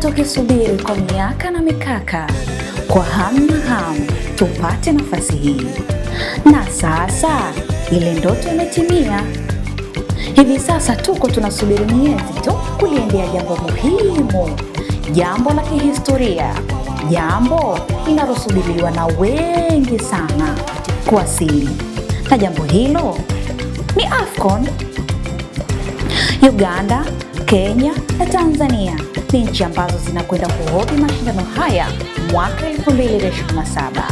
tukisubiri kwa miaka na mikaka, kwa hamu na hamu tupate nafasi hii. Na sasa ile ndoto imetimia. Hivi sasa tuko tunasubiri miezi tu kuliendea jambo muhimu, jambo la kihistoria, jambo linalosubiriwa na wengi sana kuwasili. Na jambo hilo ni AFCON. Uganda, Kenya na Tanzania ni nchi ambazo zinakwenda kuhodhi mashindano haya mwaka 2027.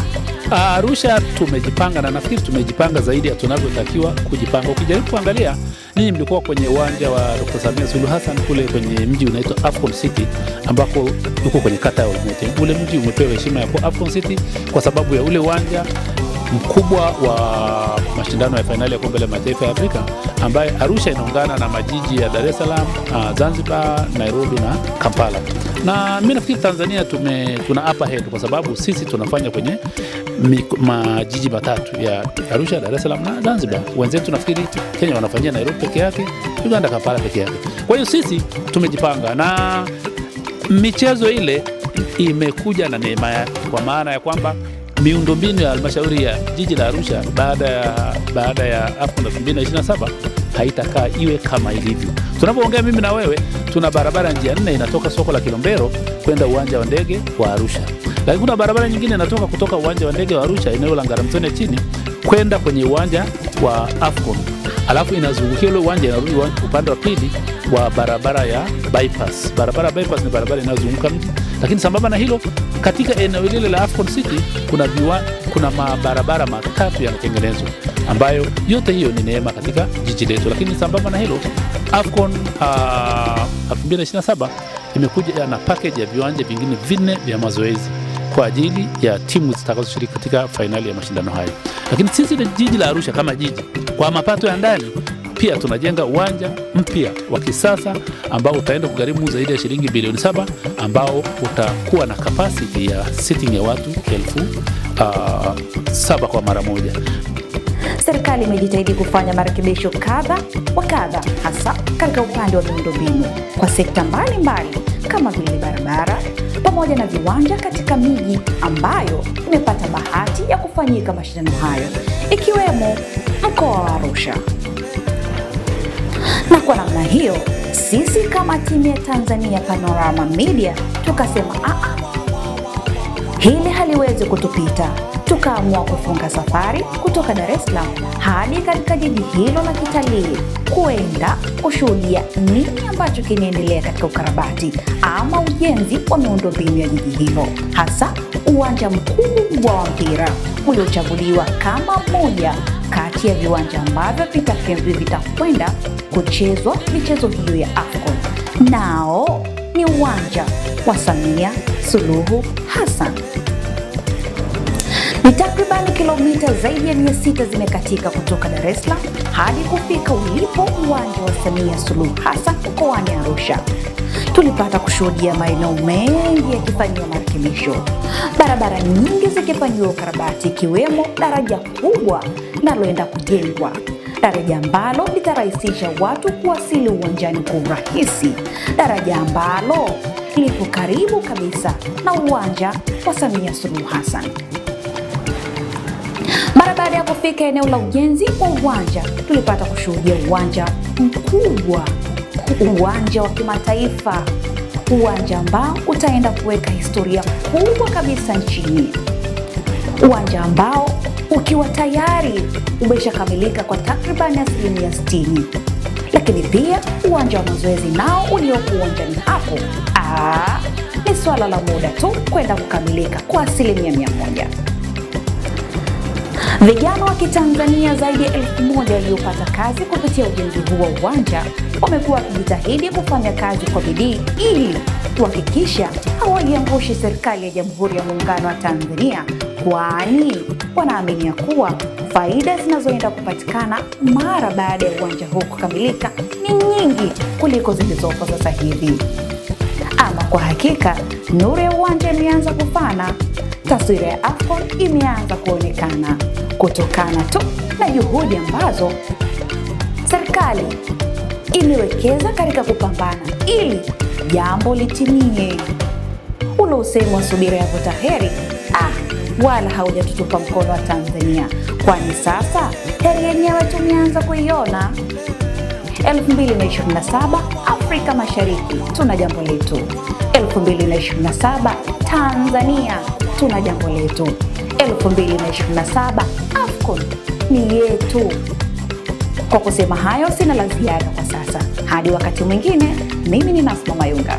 Arusha tumejipanga, na nafikiri tumejipanga zaidi ya tunavyotakiwa kujipanga. Ukijaribu kuangalia, ninyi mlikuwa kwenye uwanja wa Dr. Samia Suluhu Hassan kule kwenye mji unaitwa Afcon City, ambako uko kwenye kata ya Olmote. Ule mji umepewa heshima ya Afcon City kwa sababu ya ule uwanja mkubwa wa mashindano ya fainali ya kombe la mataifa ya Afrika, ambaye Arusha inaungana na majiji ya Dar es Salaam, Zanzibar, Nairobi na Kampala. Na mimi nafikiri Tanzania tuna upper hand kwa sababu sisi tunafanya kwenye majiji matatu ya Arusha, Dar es Salaam na Zanzibar. Wenzetu nafikiri Kenya wanafanyia Nairobi peke yake, Uganda Kampala peke yake. Kwa hiyo sisi tumejipanga, na michezo ile imekuja na neema yake, kwa maana ya kwamba miundombinu ya halmashauri ya jiji la Arusha baada ya AFCON 2027 haitakaa iwe kama ilivyo. Tunapoongea mimi na wewe, tuna barabara njia 4 inatoka soko la Kilombero kwenda uwanja wa ndege wa Arusha. Lakini kuna barabara nyingine inatoka kutoka uwanja wa ndege wa Arusha eneo la Ngaramtoni chini kwenda kwenye uwanja wa AFCON. Alafu inazungukia ule uwanja inarudi upande wa pili wa barabara ya bypass. Barabara ya bypass ni barabara inayozunguka mji. Lakini sambamba na hilo, katika eneo lile la Afcon City kuna mabarabara matatu yanatengenezwa, ambayo yote hiyo ni neema katika jiji letu. Lakini sambamba na hilo, Afcon 2027 imekuja na package ya viwanja vingine 4 vya mazoezi kwa ajili ya timu zitakazoshiriki katika fainali ya mashindano hayo. Lakini sisi jiji la Arusha kama jiji, kwa mapato ya ndani pia tunajenga uwanja mpya wa kisasa ambao utaenda kugharimu zaidi ya shilingi bilioni 7, ambao utakuwa na capacity ya sitting ya watu 7,000 kwa mara moja. Serikali imejitahidi kufanya marekebisho kadha wa kadha, hasa katika upande wa miundombinu kwa sekta mbalimbali kama vile barabara pamoja na viwanja katika miji ambayo imepata bahati ya kufanyika mashindano hayo, ikiwemo mkoa wa Arusha. Na kwa namna hiyo, sisi kama timu ya Tanzania Panorama Media tukasema hili haliwezi kutupita. Tukaamua kufunga safari kutoka Dar es Salaam hadi katika jiji hilo la kitalii kuenda kushuhudia nini ambacho kinaendelea katika ukarabati ama ujenzi wa miundombinu ya jiji hilo, hasa uwanja mkubwa wa mpira uliochaguliwa kama moja kati ya viwanja ambavyo vitakwenda kuchezwa michezo hiyo ya AFCON. Nao ni uwanja wa Samia Suluhu Hassan. Ni takribani kilomita zaidi ya 600 zimekatika kutoka Dar es Salaam hadi kufika ulipo uwanja wa Samia Suluhu Hassan mkoani Arusha. Tulipata kushuhudia maeneo mengi yakifanyiwa marekebisho, barabara nyingi zikifanyiwa ukarabati, ikiwemo daraja kubwa linaloenda kujengwa, daraja ambalo litarahisisha watu kuwasili uwanjani kwa urahisi, daraja ambalo lipo karibu kabisa na uwanja wa Samia Suluhu Hassan. Mara baada ya kufika eneo la ujenzi wa uwanja, tulipata kushuhudia uwanja mkubwa, uwanja wa kimataifa, uwanja ambao utaenda kuweka historia kubwa kabisa nchini, uwanja ambao ukiwa tayari umeshakamilika kwa takribani 60%. Lakini pia uwanja wa mazoezi nao uliopo uwanjani hapo, ni swala la muda tu kwenda kukamilika kwa 100%. Vijana wa Kitanzania zaidi ya 1,000 waliopata kazi kupitia ujenzi huu wa uwanja wamekuwa wakijitahidi kufanya kazi kwa bidii ili kuhakikisha hawaiangushi serikali ya Jamhuri ya Muungano wa Tanzania, kwani wanaamini kuwa faida zinazoenda kupatikana mara baada ya uwanja huu kukamilika ni nyingi kuliko zilizopo sasa hivi. Ama kwa hakika, nuru ya uwanja imeanza kufana. Taswira ya AFCON imeanza kuonekana kutokana tu na juhudi ambazo serikali imewekeza katika kupambana ili jambo litimie. Ule usemi wa subira yavuta heri, wala haujatutupa mkono wa Tanzania, kwani sasa heri yenyewe tumeanza kuiona. 2027 Afrika Mashariki tuna jambo letu. 2027 Tanzania tuna jambo letu. 2027 AFCON ni yetu. Kwa kusema hayo, sina la ziada kwa sasa. Hadi wakati mwingine, mimi ni Nasma Mayunga.